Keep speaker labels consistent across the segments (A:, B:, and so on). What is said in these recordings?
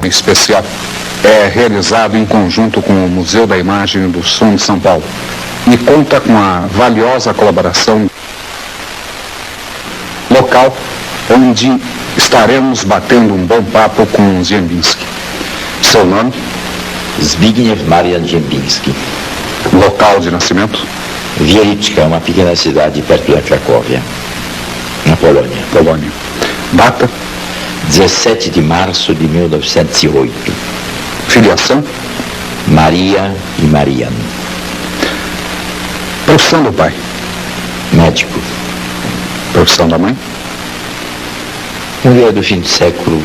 A: especial é realizado em conjunto com o Museu da Imagem e do Som de São Paulo e conta com a valiosa colaboração local, onde estaremos batendo um bom papo com Ziembinski. Seu nome?
B: Zbigniew Marian Ziembinski.
A: Local de nascimento?
B: Wieliczka, uma pequena cidade perto da Cracóvia, na Polônia.
A: Data?
B: 17 de março de 1908.
A: Filiação?
B: Maria e Marian.
A: Profissão do pai?
B: Médico.
A: Profissão da mãe?
B: Mulher do fim do século,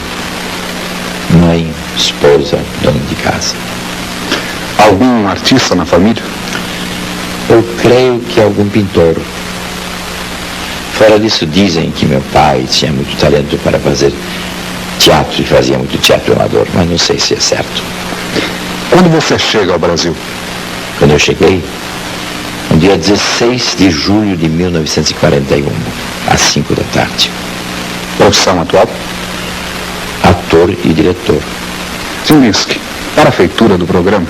B: mãe, esposa, dona de casa.
A: Algum artista na família?
B: Eu creio que algum pintor. Fora disso, dizem que meu pai tinha muito talento para fazer teatro e fazia muito teatro amador, mas não sei se é certo.
A: Quando você chega ao Brasil?
B: Quando eu cheguei, no dia 16 de julho de 1941, às 5 da tarde.
A: Profissão atual?
B: Ator e diretor.
A: Ziembinski, para a feitura do programa,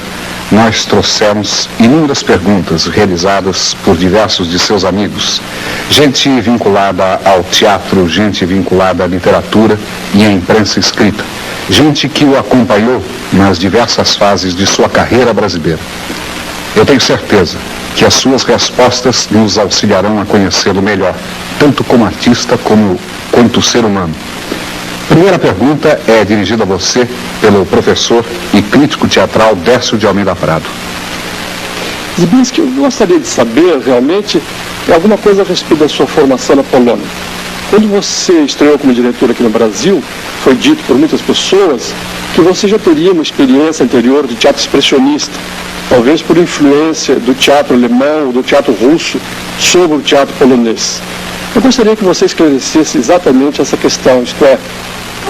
A: nós trouxemos inúmeras perguntas realizadas por diversos de seus amigos. Gente vinculada ao teatro, gente vinculada à literatura e à imprensa escrita. Gente que o acompanhou nas diversas fases de sua carreira brasileira. Eu tenho certeza que as suas respostas nos auxiliarão a conhecê-lo melhor, tanto como artista quanto ser humano. Primeira pergunta é dirigida a você pelo professor e crítico teatral Décio de Almeida Prado.
C: Ziembinski, eu gostaria de saber realmente alguma coisa a respeito da sua formação na Polônia. Quando você estreou como diretor aqui no Brasil, foi dito por muitas pessoas que você já teria uma experiência anterior de teatro expressionista, talvez por influência do teatro alemão ou do teatro russo sobre o teatro polonês. Eu gostaria que você esclarecesse exatamente essa questão, isto é,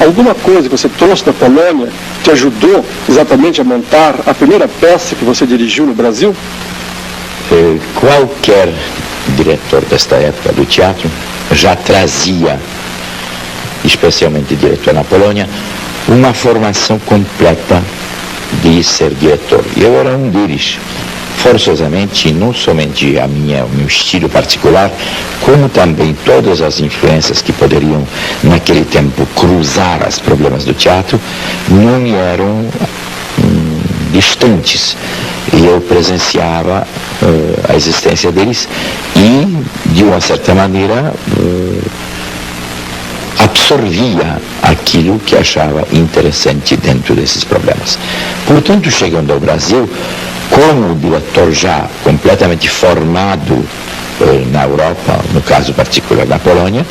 C: alguma coisa que você trouxe da Polônia te ajudou exatamente a montar a primeira peça que você dirigiu no Brasil?
B: Qualquer diretor desta época do teatro já trazia, especialmente diretor na Polônia, uma formação completa de ser diretor. E eu era um deles. Forçosamente, não somente o meu estilo particular, como também todas as influências que poderiam, naquele tempo, cruzar os problemas do teatro, não me eram distantes. E eu presenciava a existência deles e, de uma certa maneira, absorvia aquilo que achava interessante dentro desses problemas. Portanto, chegando ao Brasil, como diretor já completamente formado na Europa, no caso particular da Polônia,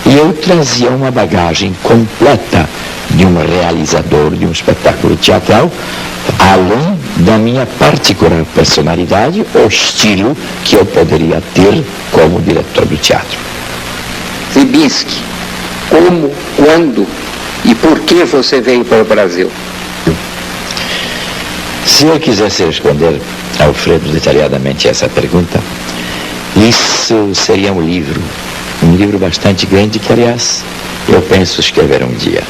B: e eu trazia uma bagagem completa de um realizador de um espetáculo teatral, além da minha particular personalidade ou estilo que eu poderia ter como diretor do teatro.
D: Ziembinski, como, quando e por que você veio para o Brasil?
B: Se eu quisesse responder, Alfredo, detalhadamente essa pergunta, isso seria um livro bastante grande que, aliás, eu penso escrever um dia.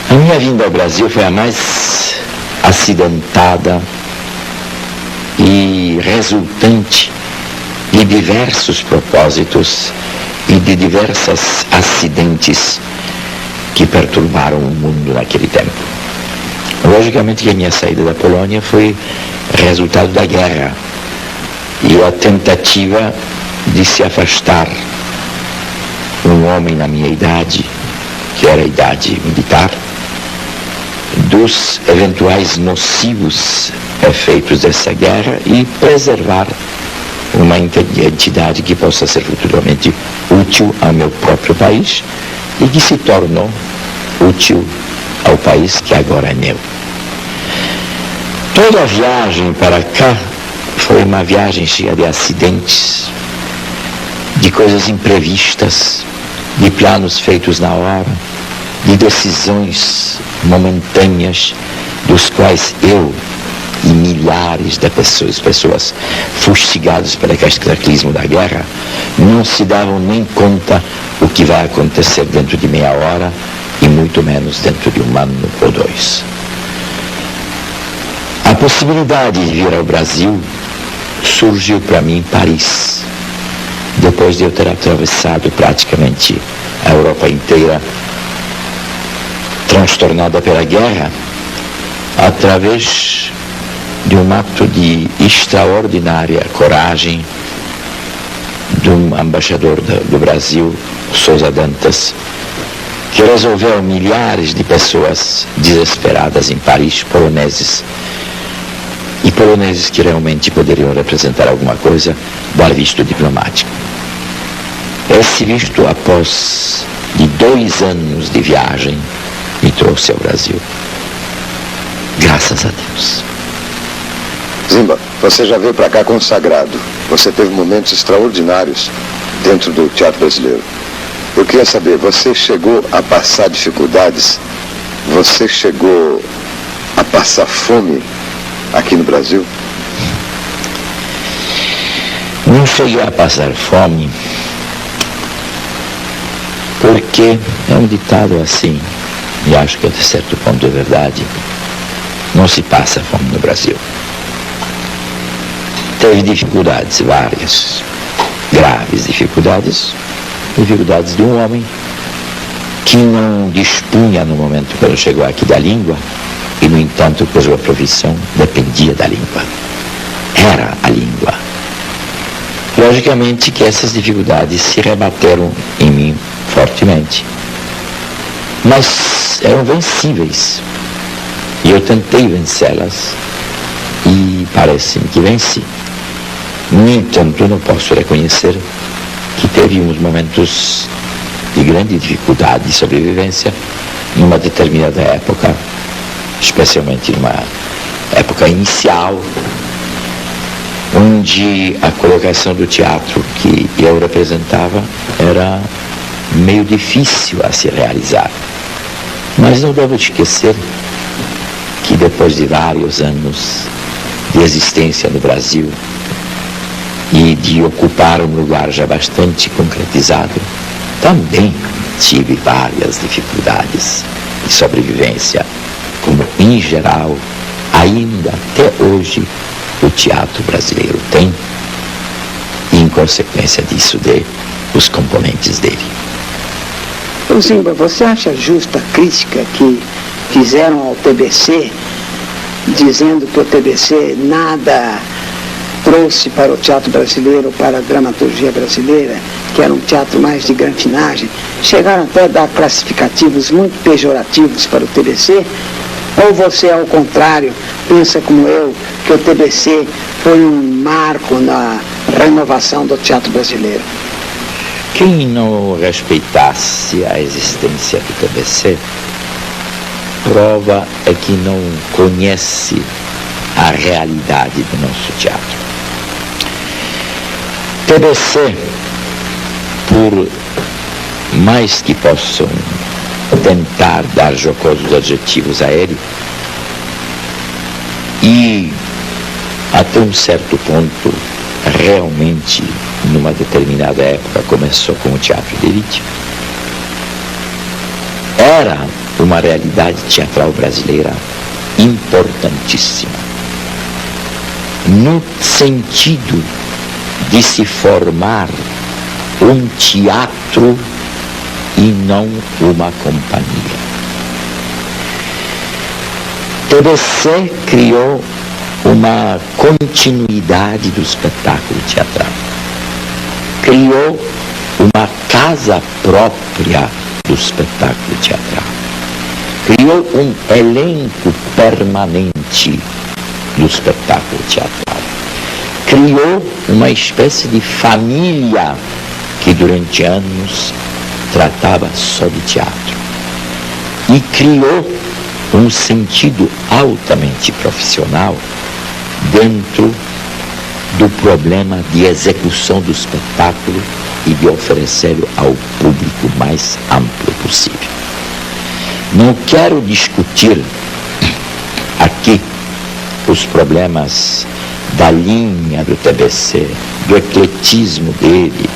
B: A minha vinda ao Brasil foi a mais acidentada e resultante de diversos propósitos e de diversos acidentes que perturbaram o mundo naquele tempo. Logicamente que a minha saída da Polônia foi resultado da guerra e a tentativa de se afastar um homem na minha idade, que era a idade militar, dos eventuais nocivos efeitos dessa guerra e preservar uma entidade que possa ser futuramente útil ao meu próprio país e que se tornou útil ao país que agora é meu. Toda a viagem para cá foi uma viagem cheia de acidentes, de coisas imprevistas, de planos feitos na hora, de decisões momentâneas, dos quais eu e milhares de pessoas fustigadas pelo cataclismo da guerra não se davam nem conta o que vai acontecer dentro de meia hora e muito menos dentro de um ano ou dois. A possibilidade de vir ao Brasil surgiu para mim em Paris, depois de eu ter atravessado praticamente a Europa inteira, transtornada pela guerra, através de um ato de extraordinária coragem de um embaixador do Brasil, Sousa Dantas, que resolveu milhares de pessoas desesperadas em Paris, poloneses que realmente poderiam representar alguma coisa, dar visto diplomático. Esse visto, após de 2 anos de viagem, me trouxe ao Brasil. Graças a Deus.
E: Zimba, você já veio para cá consagrado. Você teve momentos extraordinários dentro do teatro brasileiro. Eu queria saber, você chegou a passar dificuldades? Você chegou a passar fome aqui no Brasil?
B: Não cheguei a passar fome, porque é um ditado assim, e acho que até certo ponto é verdade, não se passa fome no Brasil. Teve dificuldades várias, graves dificuldades de um homem que não dispunha no momento quando chegou aqui da língua, e no entanto, por sua profissão, dependia da língua. Era a língua. Logicamente que essas dificuldades se rebateram em mim fortemente, mas eram vencíveis, e eu tentei vencê-las, e parece-me que venci. No entanto, não posso reconhecer que teve uns momentos de grande dificuldade de sobrevivência em uma determinada época, especialmente numa época inicial, onde a colocação do teatro que eu representava era meio difícil a se realizar. Mas não devo esquecer que depois de vários anos de existência no Brasil e de ocupar um lugar já bastante concretizado, também tive várias dificuldades de sobrevivência, como em geral, ainda até hoje, o teatro brasileiro tem, e em consequência disso, os componentes dele.
F: Zimba, você acha justa a crítica que fizeram ao TBC, dizendo que o TBC nada trouxe para o teatro brasileiro, para a dramaturgia brasileira, que era um teatro mais de granfinagem? Chegaram até a dar classificativos muito pejorativos para o TBC? Ou você, ao contrário, pensa como eu, que o TBC foi um marco na renovação do teatro brasileiro?
B: Quem não respeitasse a existência do TBC, prova é que não conhece a realidade do nosso teatro. TBC, por mais que possam tentar dar jocosos adjetivos a ele, e até um certo ponto realmente numa determinada época começou com o teatro de elite, era uma realidade teatral brasileira importantíssima, no sentido de se formar um teatro e não uma companhia. TBC criou uma continuidade do espetáculo teatral. Criou uma casa própria do espetáculo teatral. Criou um elenco permanente do espetáculo teatral. Criou uma espécie de família que durante anos tratava só de teatro. E criou um sentido altamente profissional dentro do problema de execução do espetáculo e de oferecê-lo ao público mais amplo possível. Não quero discutir aqui os problemas da linha do TBC, do ecletismo dele,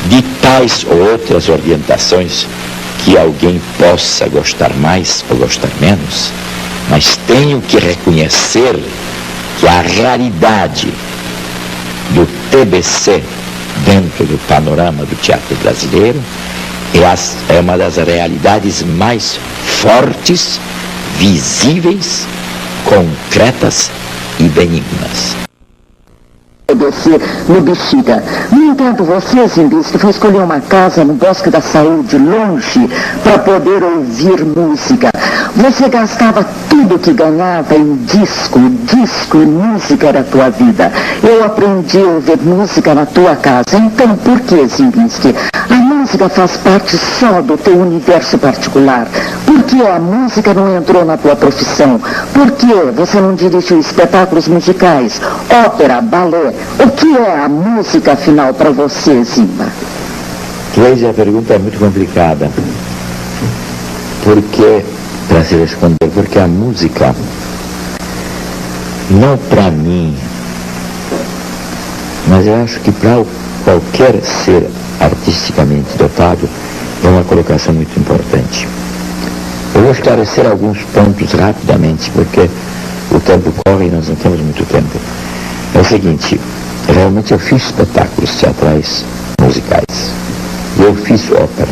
B: de tais ou outras orientações que alguém possa gostar mais ou gostar menos, mas tenho que reconhecer que a realidade do TBC dentro do panorama do teatro brasileiro é uma das realidades mais fortes, visíveis, concretas e benignas.
G: TBC no Bexiga. No entanto, você, Zimbisky, foi escolher uma casa no Bosque da Saúde, longe, para poder ouvir música. Você gastava tudo que ganhava em disco e música era a tua vida. Eu aprendi a ouvir música na tua casa. Então, por que, Zimbisky? A música faz parte só do teu universo particular. Por que a música não entrou na tua profissão? Por que você não dirigiu espetáculos musicais, ópera, balé? O que é a música, afinal, para você, Zimba?
B: Cleide, a pergunta é muito complicada. Porque, para se responder, porque a música, não para mim, mas eu acho que para qualquer ser artisticamente dotado, é uma colocação muito importante. Eu vou esclarecer alguns pontos rapidamente, porque o tempo corre e nós não temos muito tempo. É o seguinte, realmente eu fiz espetáculos teatrais musicais. Eu fiz ópera.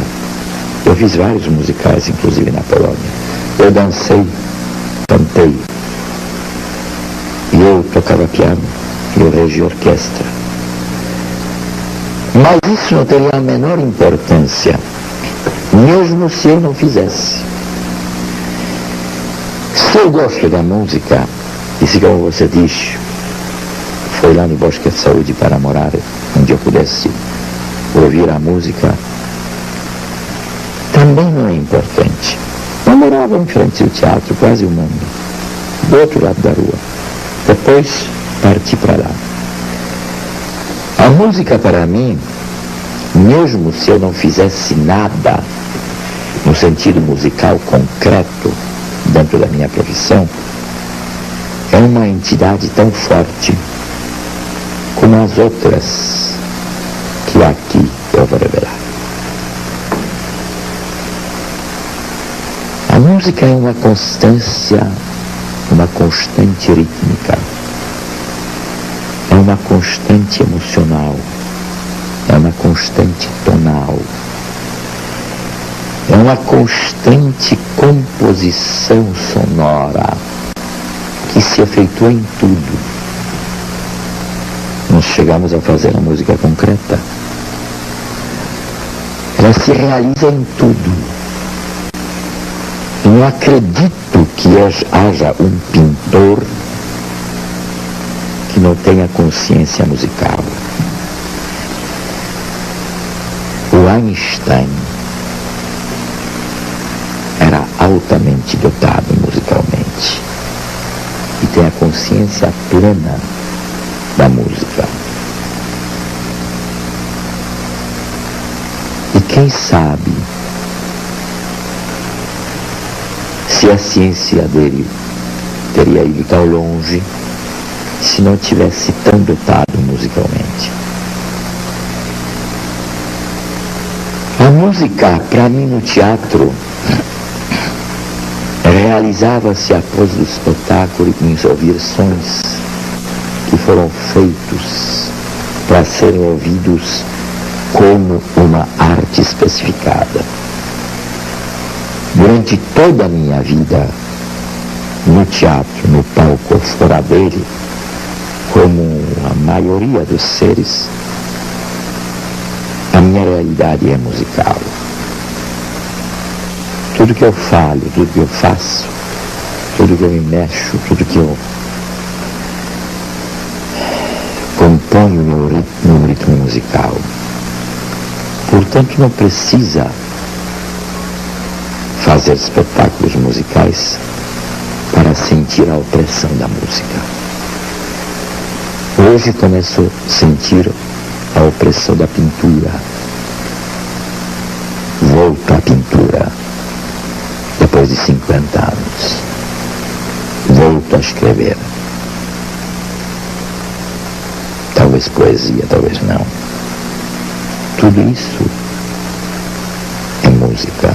B: Eu fiz vários musicais, inclusive na Polônia. Eu dancei, cantei. E eu tocava piano. E eu regi orquestra. Mas isso não teria a menor importância, mesmo se eu não fizesse. Se eu gosto da música, e se, como você diz, foi lá no Bosque da Saúde para morar, onde eu pudesse ouvir a música, também não é importante. Eu morava em frente ao teatro, quase um mundo, do outro lado da rua. Depois parti para lá. A música para mim, mesmo se eu não fizesse nada no sentido musical concreto dentro da minha profissão, é uma entidade tão forte como as outras que aqui eu vou revelar. A música é uma constância, uma constante rítmica, é uma constante emocional, é uma constante tonal, é uma constante composição sonora que se efetua em tudo. Nós chegamos a fazer a música concreta. Ela se realiza em tudo. Eu não acredito que haja um pintor que não tenha consciência musical. O Einstein era altamente dotado musicalmente e tem a consciência plena da música. E quem sabe se a ciência dele teria ido tão longe se não tivesse tão dotado musicalmente. A música, para mim, no teatro, realizava-se após o espetáculo em ouvir sons que foram feitos para serem ouvidos como uma arte especificada. Durante toda a minha vida, no teatro, no palco ou fora dele, como a maioria dos seres, a minha realidade é musical. Tudo que eu falo, tudo que eu faço, tudo que eu me mexo, tudo que eu componho no ritmo musical. Portanto, não precisa fazer espetáculos musicais para sentir a opressão da música. Hoje começo a sentir a opressão da pintura. Volto à pintura depois de 50 anos. Volto a escrever. Talvez poesia, talvez não. Tudo isso é música.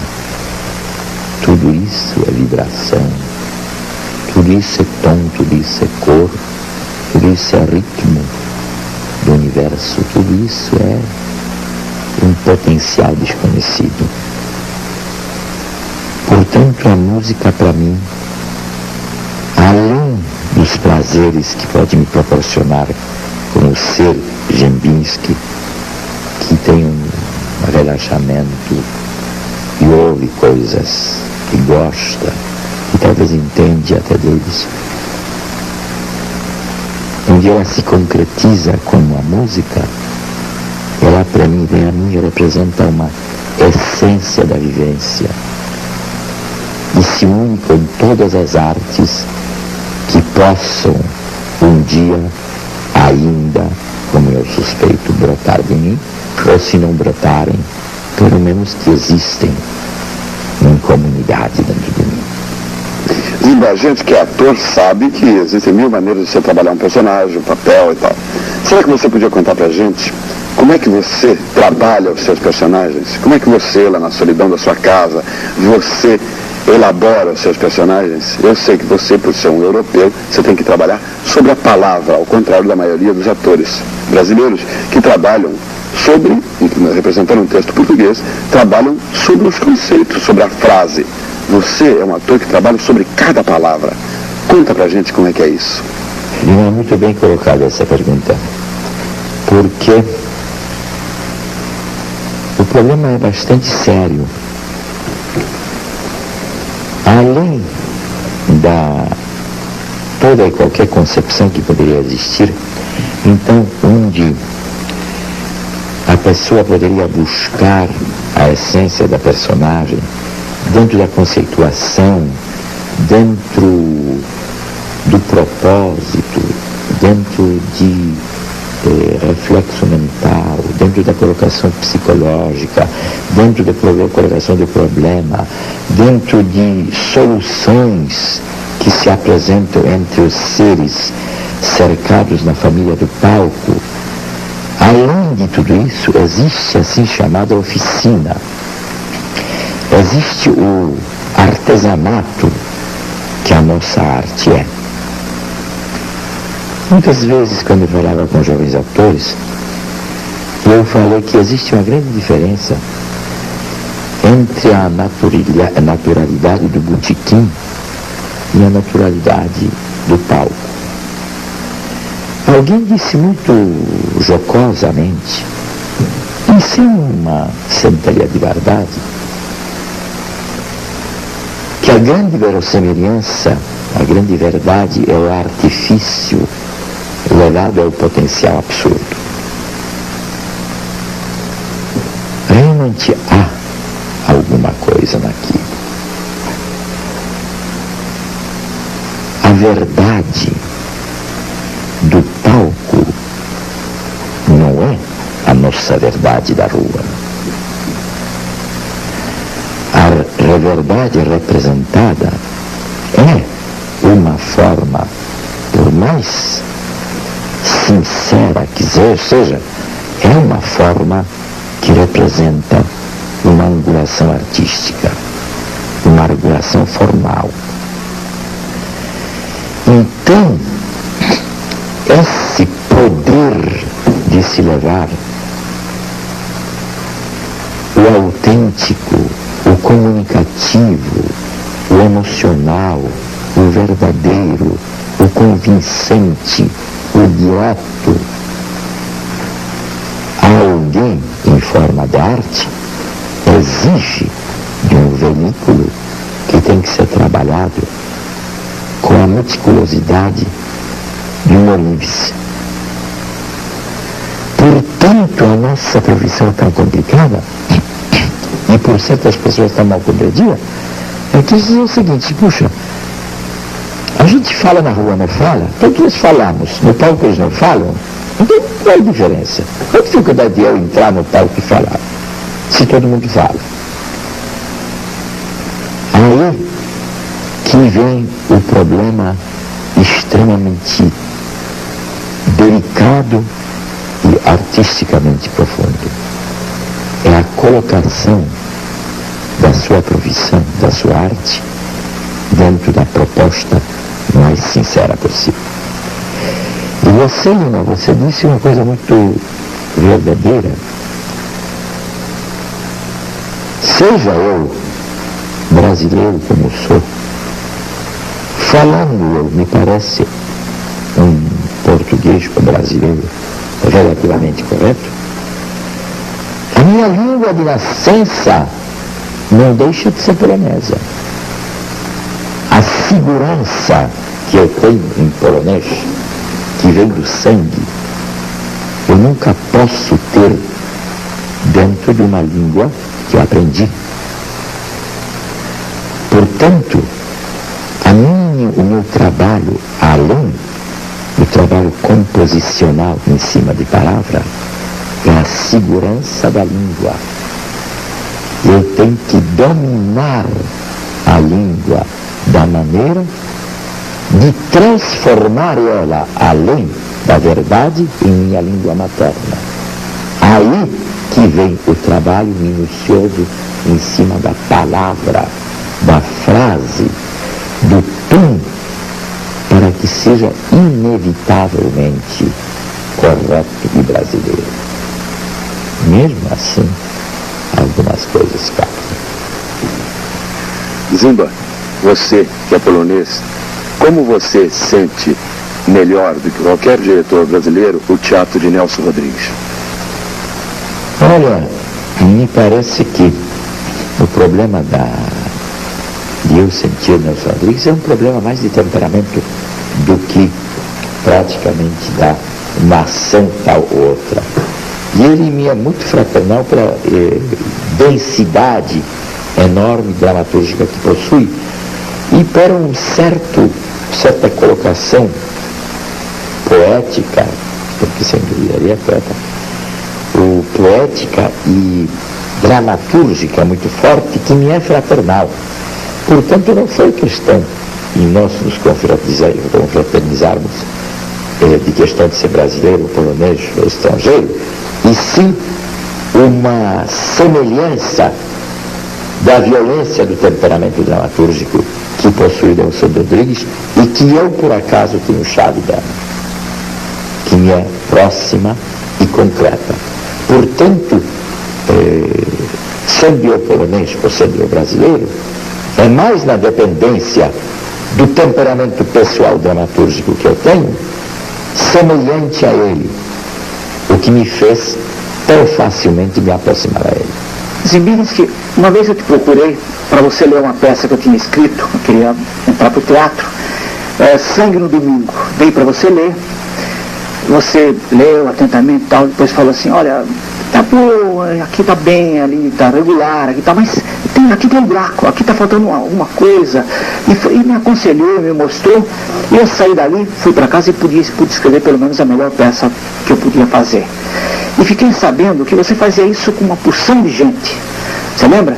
B: tudo isso é vibração, tudo isso é tom, tudo isso é cor, tudo isso é ritmo do universo, tudo isso é um potencial desconhecido. Portanto, a música para mim, além dos prazeres que pode me proporcionar como ser Gembinski, que tem um relaxamento e ouve coisas que gosta, e talvez entende até deles, onde ela se concretiza como a música, ela para mim, a mim, representa uma essência da vivência e se une com todas as artes que possam um dia ainda, como eu suspeito, brotar de mim, ou se não brotarem, pelo menos que existem em comunidade dentro de mim.
E: Zimba, a gente que é ator sabe que existem mil maneiras de você trabalhar um personagem, um papel e tal. Será que você podia contar pra gente como é que você trabalha os seus personagens? Como é que você, lá na solidão da sua casa, você elabora os seus personagens? Eu sei que você, por ser um europeu, você tem que trabalhar sobre a palavra, ao contrário da maioria dos atores brasileiros que trabalham sobre, representando um texto português, trabalham sobre os conceitos, sobre a frase. Você é um ator que trabalha sobre cada palavra. Conta pra gente como é que é isso.
B: Não é muito bem colocada essa pergunta, porque o problema é bastante sério. Além da toda e qualquer concepção que poderia existir, então onde a pessoa poderia buscar a essência da personagem dentro da conceituação, dentro do propósito, dentro de reflexo mental, dentro da colocação psicológica, dentro da colocação do problema, dentro de soluções que se apresentam entre os seres cercados na família do palco. Além de tudo isso, existe a assim chamada oficina. Existe o artesanato que a nossa arte é. Muitas vezes, quando eu falava com jovens atores, eu falei que existe uma grande diferença entre a naturalidade do botequim e a naturalidade do palco. Alguém disse muito jocosamente, e sem uma centelha de verdade, que a grande verossemelhança, a grande verdade é o artifício levado ao potencial absurdo. Realmente há alguma coisa naquilo. A verdade do palco não é a nossa verdade da rua. A verdade representada é uma forma, por mais sincera que seja, é uma forma que representa uma angulação artística, uma angulação formal. Então, esse poder de se levar o autêntico, o comunicativo, o emocional, o verdadeiro, o convincente, o direto a alguém em forma de arte, exige de um veículo que tem que ser trabalhado com a meticulosidade de um ourives. Portanto, a nossa profissão tão complicada e por certas pessoas tão mal compreendida, é que dizer o seguinte: puxa, a gente fala na rua, não fala? Todos nós falamos, no palco eles não falam. Então qual é a diferença? Qual a dificuldade de eu entrar no palco e falar, se todo mundo fala? Aí que vem o problema extremamente delicado e artisticamente profundo. É a colocação da sua profissão, da sua arte, dentro da proposta mais sincera possível. E você, Lima, você disse uma coisa muito verdadeira. Seja eu brasileiro como sou, falando eu, me parece, um português com brasileiro relativamente correto, a minha língua de nascença não deixa de ser polonesa. A segurança que eu tenho em polonês, que vem do sangue, eu nunca posso ter dentro de uma língua que eu aprendi. Portanto, o meu trabalho, além do trabalho composicional em cima de palavra, é a segurança da língua. Eu tenho que dominar a língua da maneira de transformar ela, além da verdade, em minha língua materna. Aí que vem o trabalho minucioso em cima da palavra, da frase, do tom, para que seja inevitavelmente correto e brasileiro. Mesmo assim, algumas coisas faltam.
E: Zimba, você que é polonês, como você sente melhor do que qualquer diretor brasileiro o teatro de Nelson Rodrigues?
B: Olha, me parece que o problema de eu sentir Nelson Rodrigues é um problema mais de temperamento do que praticamente da nação tal ou outra. E ele me é muito fraternal pela densidade enorme dramatúrgica que possui e para certa colocação poética, porque sem dúvida ele é poeta, poética e dramatúrgica muito forte que me é fraternal. Portanto, não foi questão em nós nos confraternizarmos de questão de ser brasileiro, polonês ou estrangeiro, e sim uma semelhança da violência do temperamento dramatúrgico que possui Nelson Rodrigues e que eu, por acaso, tenho chave dela, que me é próxima e concreta. Portanto, sendo eu polonês ou sendo eu brasileiro, é mais na dependência do temperamento pessoal dramatúrgico que eu tenho, semelhante a ele, o que me fez tão facilmente me aproximar a ele.
F: Zimbinski, uma vez eu te procurei para você ler uma peça que eu tinha escrito, eu queria entrar para o teatro, Sangue no Domingo. Dei para você ler, você leu atentamente e tal, depois falou assim, olha, tá bom, aqui tá bem, ali tá regular, aqui tá, mas aqui tem um buraco, aqui tá faltando alguma coisa, e me aconselhou, me mostrou, e eu saí dali, fui para casa e pude escrever pelo menos a melhor peça que eu podia fazer. E fiquei sabendo que você fazia isso com uma porção de gente. Você lembra?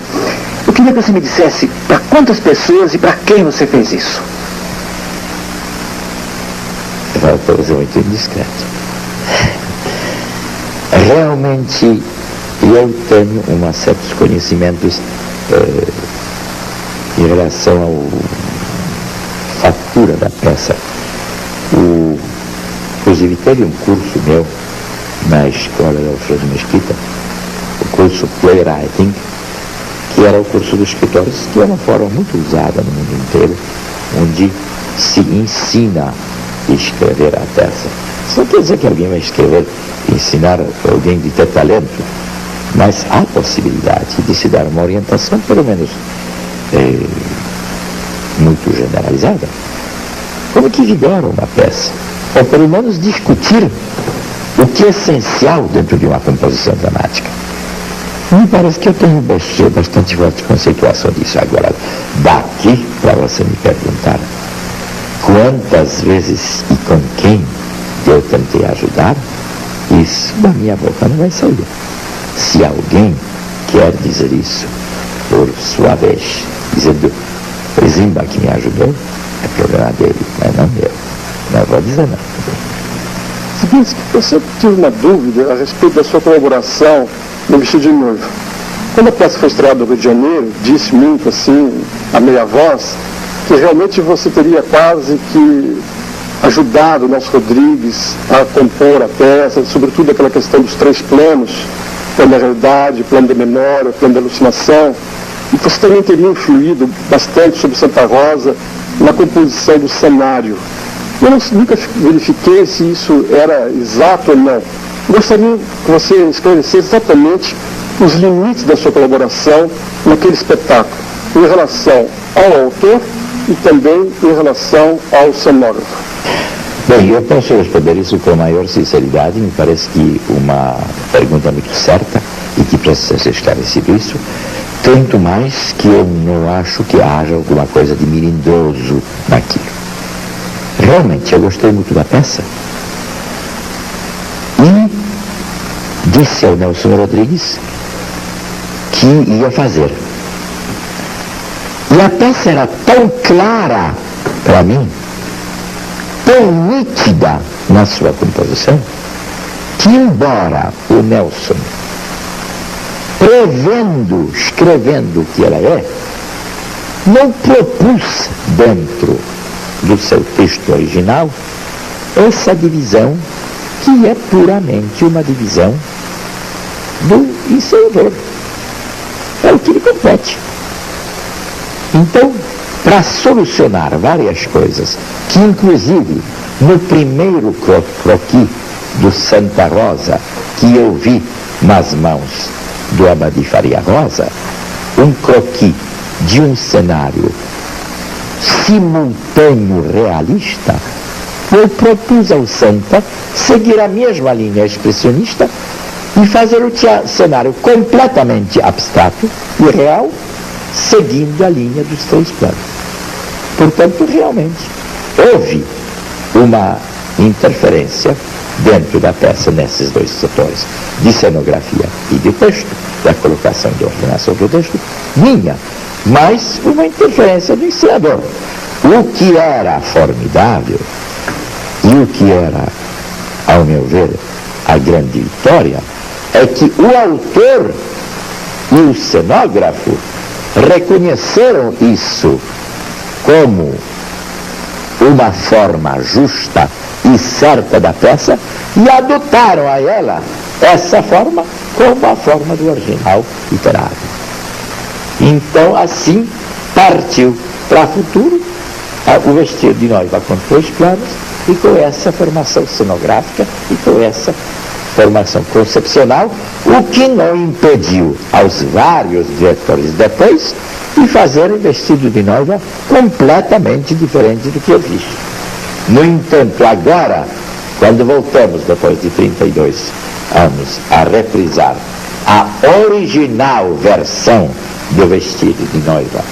F: Eu queria que você me dissesse para quantas pessoas e para quem você fez isso.
B: Para ser muito indiscreto. Realmente, eu tenho certos conhecimentos em relação à fatura da peça. Inclusive, teve um curso meu na escola de Alfredo Mesquita, o curso Playwriting, que era o curso dos escritores, que é uma forma muito usada no mundo inteiro, onde se ensina a escrever a peça. Isso não quer dizer que alguém vai escrever e ensinar alguém de ter talento, mas há possibilidade de se dar uma orientação, pelo menos muito generalizada, como que vigora uma peça, ou pelo menos discutir o que é essencial dentro de uma composição dramática. Me parece que eu tenho bastante forte conceituação disso. Agora, daqui para você me perguntar quantas vezes e com quem eu tentei ajudar, isso da minha boca não vai sair. Se alguém quer dizer isso por sua vez, dizendo Zimba que me ajudou, é problema dele, mas não meu. Não vou dizer não.
C: Eu sempre tive uma dúvida a respeito da sua colaboração no Vestido de Noivo. Quando a peça foi estreada no Rio de Janeiro, disse muito assim, a meia voz, que realmente você teria quase que ajudado o Nelson Rodrigues a compor a peça, sobretudo aquela questão dos 3 planos, plano da realidade, plano da memória, plano da alucinação, e você também teria influído bastante sobre Santa Rosa na composição do cenário. Eu nunca verifiquei se isso era exato ou não. Gostaria que você esclarecesse exatamente os limites da sua colaboração naquele espetáculo, em relação ao autor e também em relação ao cenógrafo.
B: Bem, eu posso responder isso com maior sinceridade. Me parece que uma pergunta muito certa e que precisa ser esclarecido isso. Tanto mais que eu não acho que haja alguma coisa de melindroso naquilo. Realmente, eu gostei muito da peça. E disse ao Nelson Rodrigues que ia fazer. E a peça era tão clara para mim, tão nítida na sua composição, que embora o Nelson, prevendo, escrevendo o que ela é, não propus dentro do seu texto original essa divisão que é puramente uma divisão do ensaiador. É o que lhe compete. Então, para solucionar várias coisas, que inclusive no primeiro croquis do Santa Rosa, que eu vi nas mãos do Abadi Faria Rosa, um croquis de um cenário simultâneo realista, eu propus ao Santa seguir a mesma linha expressionista e fazer o cenário completamente abstrato e real, seguindo a linha dos 3 planos. Portanto, realmente, houve uma interferência dentro da peça nesses 2 setores, de cenografia e de texto, da colocação de ordenação do texto, minha, mas uma interferência do ensaiador. O que era formidável e o que era, ao meu ver, a grande vitória, é que o autor e o cenógrafo reconheceram isso como uma forma justa e certa da peça e adotaram a ela essa forma como a forma do original literário. Então, assim, partiu para o futuro o Vestido de Noiva com 3 planos e com essa formação cenográfica e com essa formação concepcional, o que não impediu aos vários diretores depois de fazerem Vestido de Noiva completamente diferente do que eu fiz. No entanto, agora, quando voltamos, depois de 32 anos, a reprisar a original versão do Vestido de Noiva,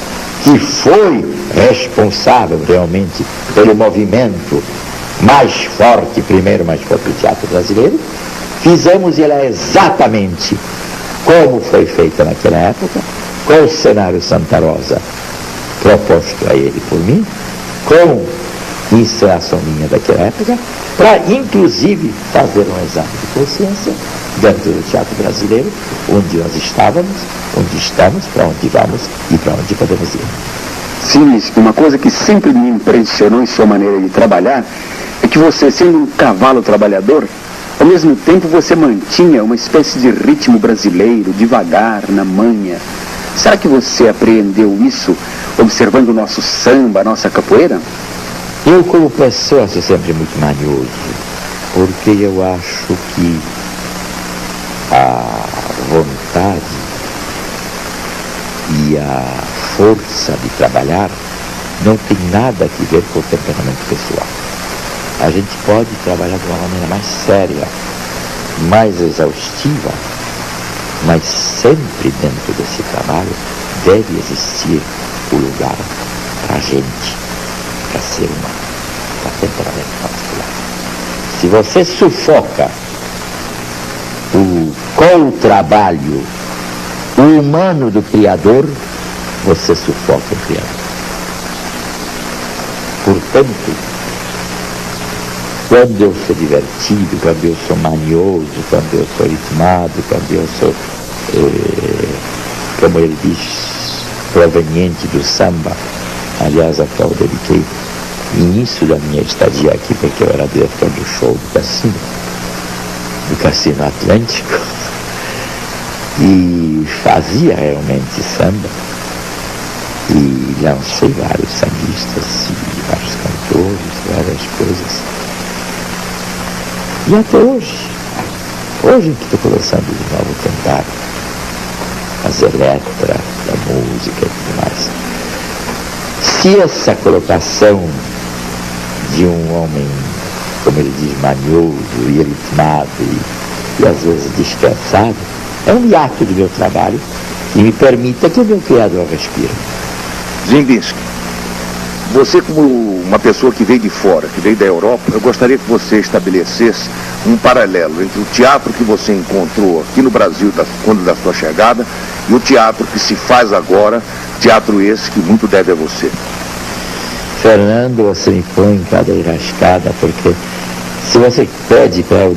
B: que foi responsável realmente pelo movimento mais forte, primeiro mais forte do teatro brasileiro, fizemos ela exatamente como foi feita naquela época, com o cenário Santa Rosa proposto a ele por mim, com encenação minha daquela época, para inclusive fazer um exame de consciência dentro do teatro brasileiro, onde nós estávamos, onde estamos, para onde vamos e para onde podemos ir.
H: Sim, uma coisa que sempre me impressionou em sua maneira de trabalhar é que você, sendo um cavalo trabalhador, ao mesmo tempo você mantinha uma espécie de ritmo brasileiro, devagar, na manha. Será que você apreendeu isso observando o nosso samba, a nossa capoeira?
B: Eu, como pessoa, sou sempre muito manhoso, porque eu acho que a vontade e a força de trabalhar não tem nada a ver com o temperamento pessoal. A gente pode trabalhar de uma maneira mais séria, mais exaustiva, mas sempre dentro desse trabalho deve existir o lugar para a gente, para ser humano, para temperamento particular. Se você sufoca com o trabalho o humano do Criador, você sufoca o Criador. Portanto, quando eu sou divertido, quando eu sou manhoso, quando eu sou ritmado, quando eu sou como ele diz, proveniente do samba, aliás, a qual dediquei início da minha estadia aqui, porque eu era diretor do show do Cassino Atlântico, e fazia realmente samba, e lancei vários sambistas, e vários cantores, várias coisas. E até hoje que estou começando de novo a tentar fazer letra da música e tudo mais. Se essa colocação de um homem, como ele diz, manhoso e ritmado e às vezes descansado, é um hiato do meu trabalho que me permita que o meu criador respire.
I: Ziembinski, você como uma pessoa que veio de fora, que veio da Europa, eu gostaria que você estabelecesse um paralelo entre o teatro que você encontrou aqui no Brasil quando da sua chegada e o teatro que se faz agora, teatro esse que muito deve a você.
B: Fernando, você me põe em cada enrascada, porque se você pede para eu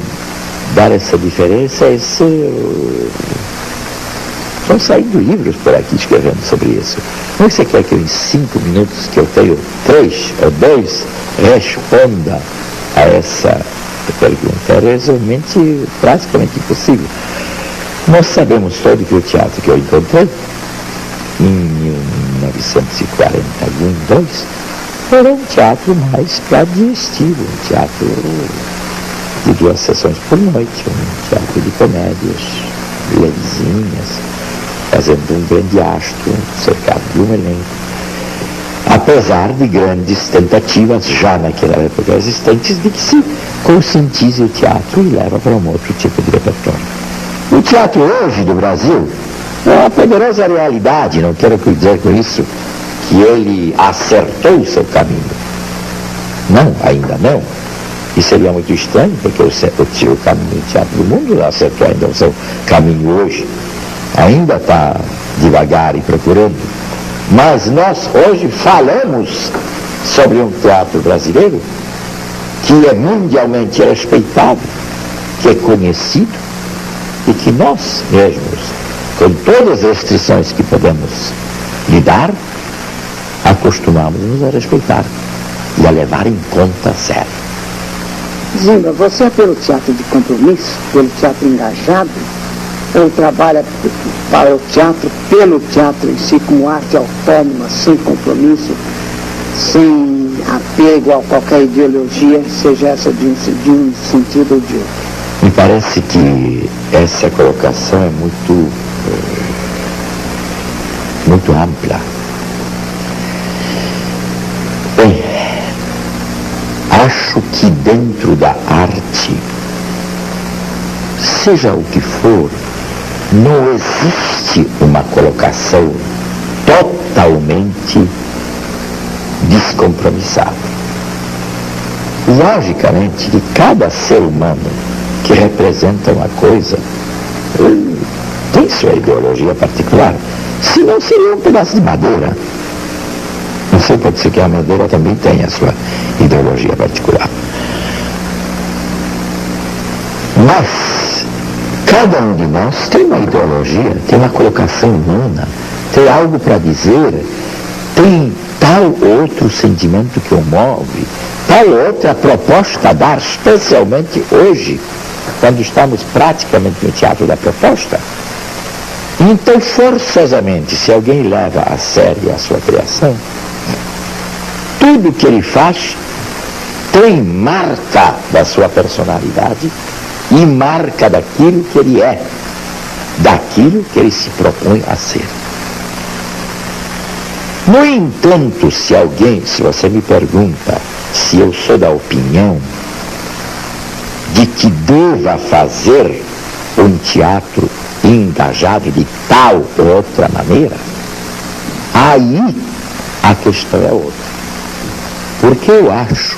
B: dar essa diferença, estão saindo livros por aqui escrevendo sobre isso. Como é que você quer que eu, em 5 minutos, que eu tenho 3 ou 2, responda a essa pergunta? É realmente praticamente impossível. Nós sabemos todo que o teatro que eu encontrei em 1941, era um teatro mais para digestivo, um teatro de 2 sessões por noite, um teatro de comédias levezinhas, fazendo um grande astro, cercado de um elenco. Apesar de grandes tentativas, já naquela época existentes, de que se conscientize o teatro e leva para um outro tipo de repertório. O teatro hoje do Brasil é uma poderosa realidade, não quero dizer com isso que ele acertou o seu caminho. Não, ainda não. E seria muito estranho, porque o caminho do teatro do mundo não acertou ainda o seu caminho hoje. Ainda está devagar e procurando. Mas nós hoje falamos sobre um teatro brasileiro que é mundialmente respeitado, que é conhecido e que nós mesmos, com todas as restrições que podemos lidar, acostumamos-nos a respeitar e a levar em conta a sério.
F: Zimba, você é pelo teatro de compromisso, pelo teatro engajado, ou trabalha para o teatro, pelo teatro em si, como arte autônoma, sem compromisso, sem apego a qualquer ideologia, seja essa de um sentido ou de outro?
B: Me parece que essa colocação é muito ampla. Bem, acho que dentro da arte, seja o que for, não existe uma colocação totalmente descompromissada. Logicamente, que cada ser humano que representa uma coisa tem sua ideologia particular, senão seria um pedaço de madeira. Não sei, pode ser que a madeira também tenha a sua ideologia particular. Mas cada um de nós tem uma ideologia, tem uma colocação humana, tem algo para dizer, tem tal outro sentimento que o move, tal outra proposta a dar, especialmente hoje, quando estamos praticamente no teatro da proposta. Então, forçosamente, se alguém leva a sério a sua criação, tudo que ele faz tem marca da sua personalidade e marca daquilo que ele é, daquilo que ele se propõe a ser. No entanto, se você me pergunta se eu sou da opinião de que deva fazer um teatro engajado de tal ou outra maneira, aí a questão é outra. Porque eu acho,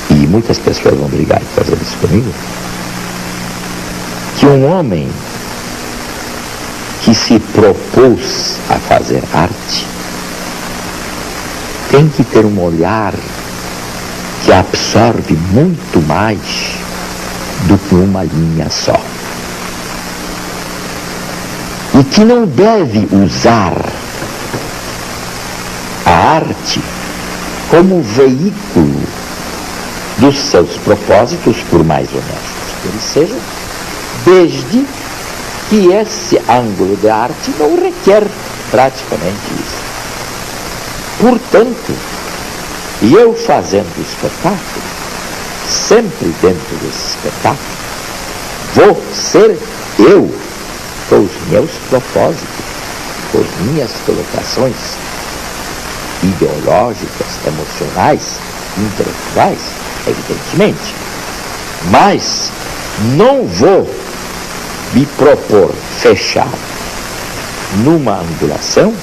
B: e muitas pessoas vão brigar e fazer isso comigo, que um homem que se propôs a fazer arte tem que ter um olhar que absorve muito mais do que uma linha só. e que não deve usar a arte como veículo dos seus propósitos, por mais honestos que eles sejam, desde que esse ângulo de arte não requer praticamente isso. Portanto, eu fazendo espetáculo, sempre dentro desse espetáculo, vou ser eu, com os meus propósitos, com as minhas colocações ideológicas, emocionais, intelectuais, evidentemente. Mas não vou me propor fechar numa angulação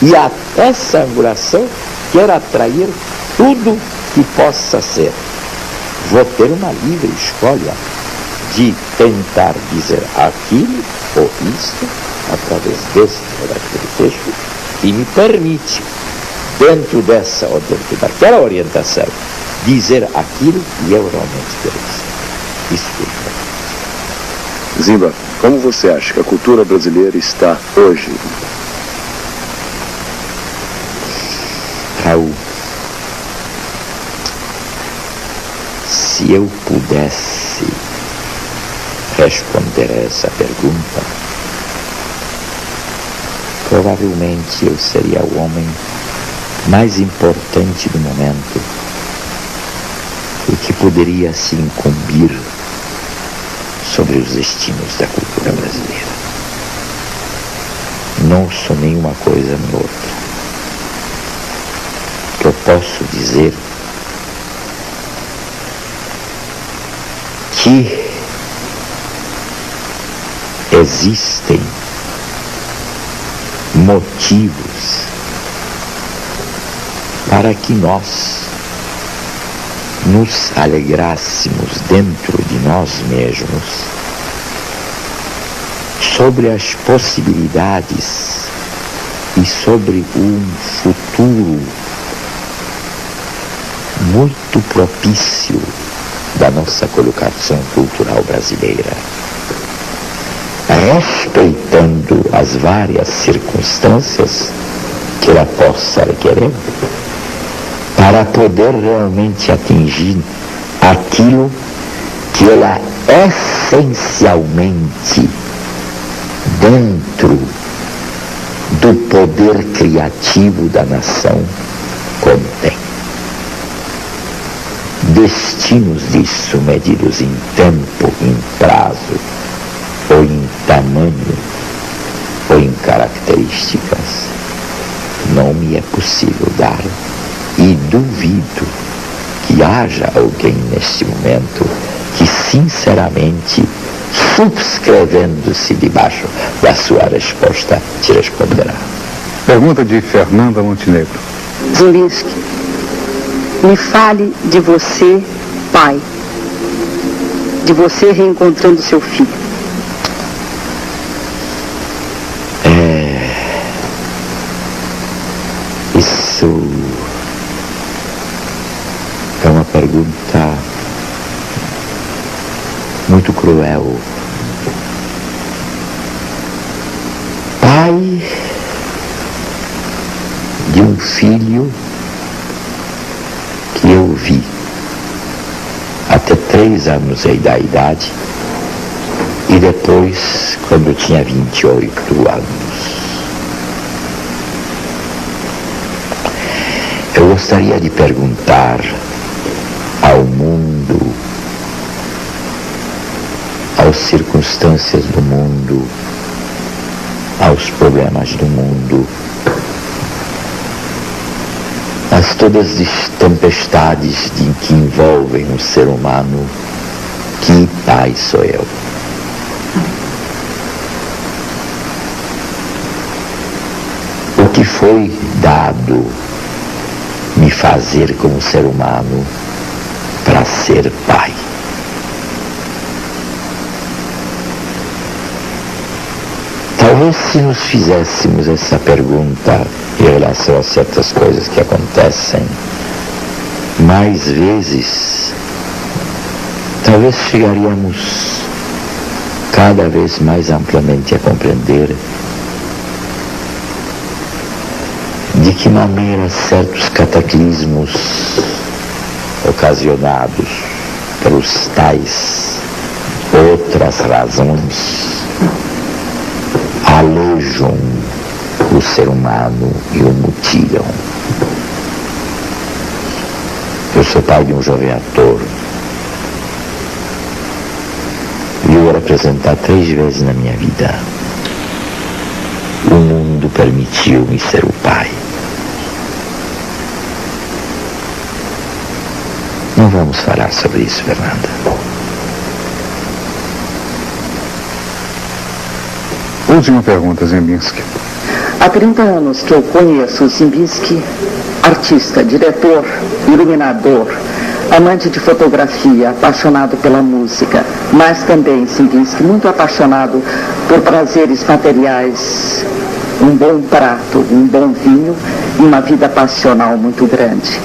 B: e a essa angulação quero atrair tudo que possa ser. Vou ter uma livre escolha de tentar dizer aquilo ou isto através deste ou daquele texto e me permite, dentro dessa ou dentro daquela orientação, dizer aquilo que eu realmente quero dizer. Isso que eu
E: Zimba, como você acha que a cultura brasileira está hoje?
B: Raul, se eu pudesse responder a essa pergunta, provavelmente eu seria o homem mais importante do momento e que poderia se incumbir sobre os destinos da cultura brasileira. Não sou nenhuma coisa nem outra. O que eu posso dizer que existem motivos para que nós nos alegrássemos dentro de nós mesmos sobre as possibilidades e sobre um futuro muito propício da nossa colocação cultural brasileira, respeitando as várias circunstâncias que ela possa requerer, para poder realmente atingir aquilo que ela essencialmente, dentro do poder criativo da nação, contém. Destinos disso medidos em tempo, em prazo, ou em tamanho, ou em características, não me é possível dar. E duvido que haja alguém neste momento que sinceramente, subscrevendo-se debaixo da sua resposta, te responderá.
A: Pergunta de Fernanda Montenegro.
J: Zimbinski, me fale de você, pai, de você reencontrando seu filho.
B: Isso é uma pergunta muito cruel. Pai de um filho que eu vi até 3 anos da idade e depois quando eu tinha 28 anos. Eu gostaria de perguntar ao mundo, às circunstâncias do mundo, aos problemas do mundo, às todas as tempestades que envolvem o ser humano, que pai sou eu? O que foi dado me fazer como ser humano para ser pai? Talvez se nos fizéssemos essa pergunta em relação a certas coisas que acontecem mais vezes, talvez chegaríamos cada vez mais amplamente a compreender que maneira certos cataclismos ocasionados pelos tais outras razões alejam o ser humano e o mutilam. Eu sou pai de um jovem ator. Vi-o representar 3 vezes na minha vida. O mundo permitiu-me ser o pai. Não vamos falar sobre isso, Fernanda.
A: Última pergunta, Ziembinski.
G: Há 30 anos que eu conheço Ziembinski, artista, diretor, iluminador, amante de fotografia, apaixonado pela música, mas também Ziembinski muito apaixonado por prazeres materiais, um bom prato, um bom vinho e uma vida passional muito grande.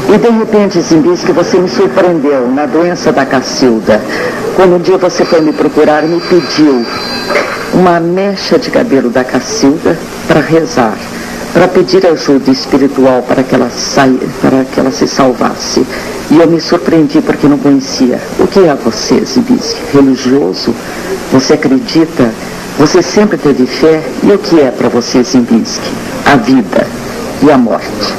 G: E de repente, Ziembinski, você me surpreendeu na doença da Cacilda. Quando um dia você foi me procurar e me pediu uma mecha de cabelo da Cacilda para rezar, para pedir ajuda espiritual para que ela se salvasse. E eu me surpreendi porque não conhecia. O que é você, Ziembinski? Religioso? Você acredita? Você sempre teve fé? E o que é para você, Ziembinski? A vida e a morte.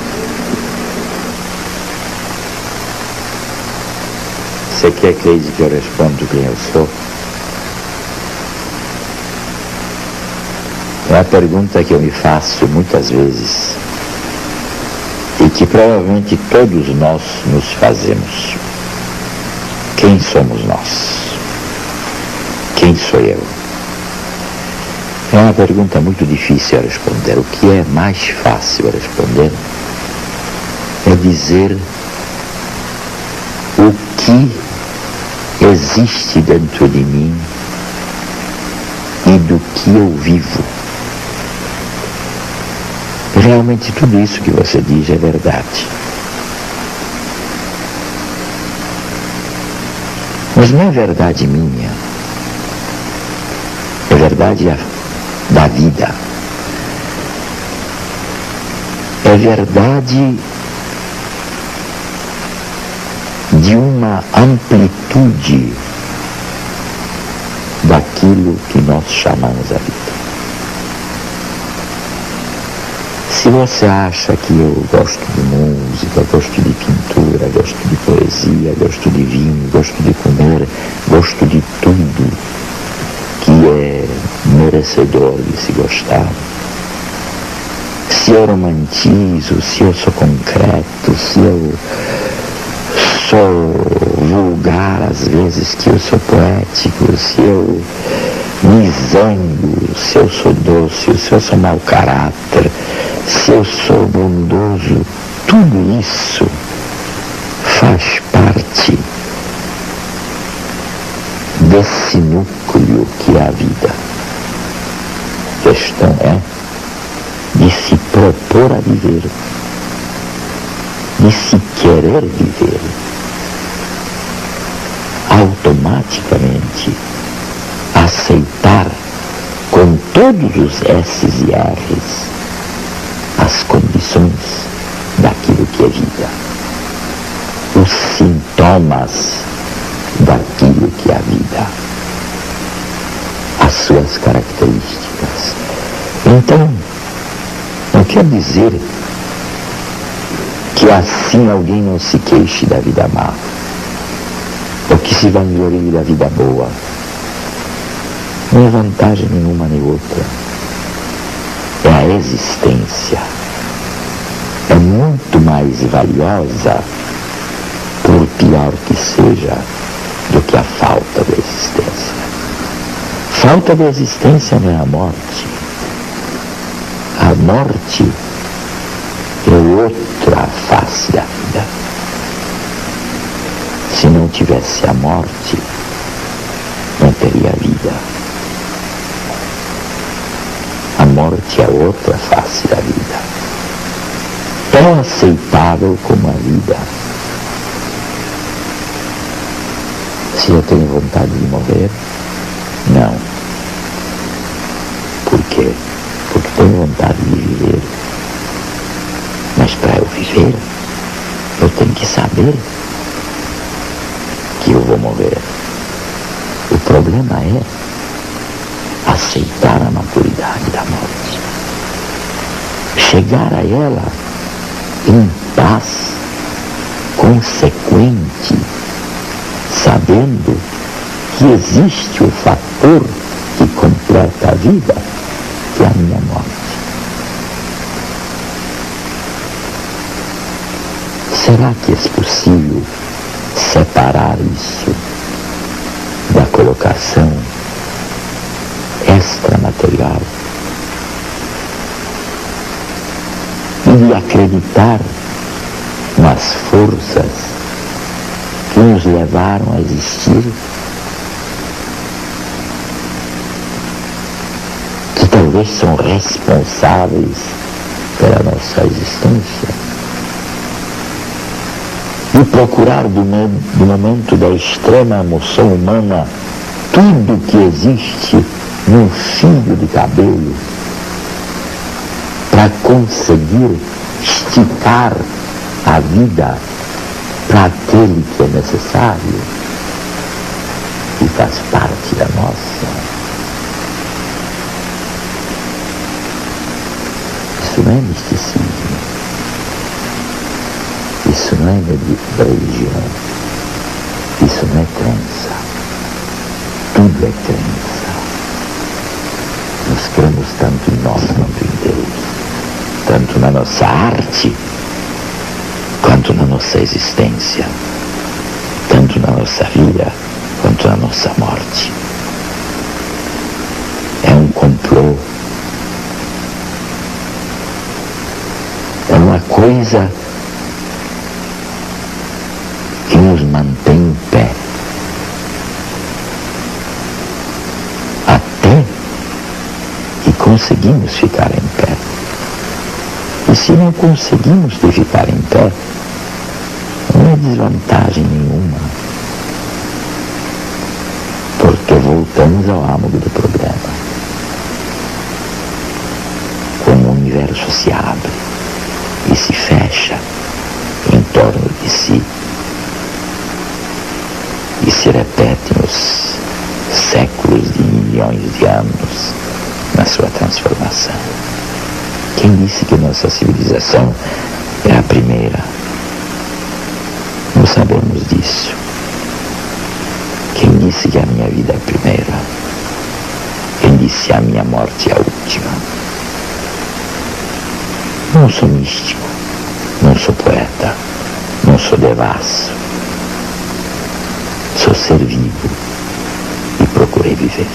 B: Você quer que eu responda quem eu sou? É a pergunta que eu me faço muitas vezes e que provavelmente todos nós nos fazemos. Quem somos nós? Quem sou eu? É uma pergunta muito difícil a responder. O que é mais fácil a responder é dizer o que existe dentro de mim e do que eu vivo. Realmente tudo isso que você diz é verdade. Mas não é verdade minha. É verdade da vida. É verdade de uma amplitude daquilo que nós chamamos a vida. Se você acha que eu gosto de música, gosto de pintura, gosto de poesia, gosto de vinho, gosto de comer, gosto de tudo que é merecedor de se gostar, se eu romantizo, se eu sou concreto, se eu sou vulgar às vezes, que eu sou poético, se eu me zango, se eu sou doce, se eu sou mau caráter, se eu sou bondoso, tudo isso faz parte desse núcleo que é a vida. A questão é de se propor a viver, de se querer viver, automaticamente aceitar com todos os S's e R's as condições daquilo que é vida, os sintomas daquilo que é a vida, as suas características. Então, não quer dizer que assim alguém não se queixe da vida má, ou que se vanglorie da vida boa. Não é vantagem nenhuma nem outra. É a existência. É muito mais valiosa, por pior que seja, do que a falta de existência. Falta de existência não é a morte. A morte é outra face da vida. Se não tivesse a morte, não teria vida. A morte é outra face da vida, tão aceitável como a vida. Se eu tenho vontade de morrer, não. Por quê? Porque tenho vontade de viver. viver, eu tenho que saber que eu vou morrer. O problema é aceitar a maturidade da morte. Chegar a ela em paz, consequente, sabendo que existe o fator que completa a vida, que é a minha morte. Será que é possível separar isso da colocação extramaterial e de acreditar nas forças que nos levaram a existir, que talvez são responsáveis pela nossa existência? E procurar do momento da extrema emoção humana tudo que existe num fio de cabelo para conseguir esticar a vida para aquele que é necessário e faz parte da nossa. Isso não é misticismo. Isso não é religião. Isso não é crença. Tudo é crença. Nós cremos tanto em nós quanto em Deus. Tanto na nossa arte, quanto na nossa existência. Tanto na nossa vida, quanto na nossa morte. É um complô. É uma coisa que nos mantém em pé. Até que conseguimos ficar em pé. E se não conseguimos de ficar em pé, não é desvantagem nenhuma. Porque voltamos ao âmago do problema. Quando o universo se abre e se fecha em torno de si, e se repetem os séculos de milhões de anos na sua transformação. Quem disse que nossa civilização é a primeira? Não sabemos disso. Quem disse que a minha vida é a primeira? Quem disse que a minha morte é a última? Não sou místico, não sou poeta, não sou devasso. Sou ser vivo e procurei viver.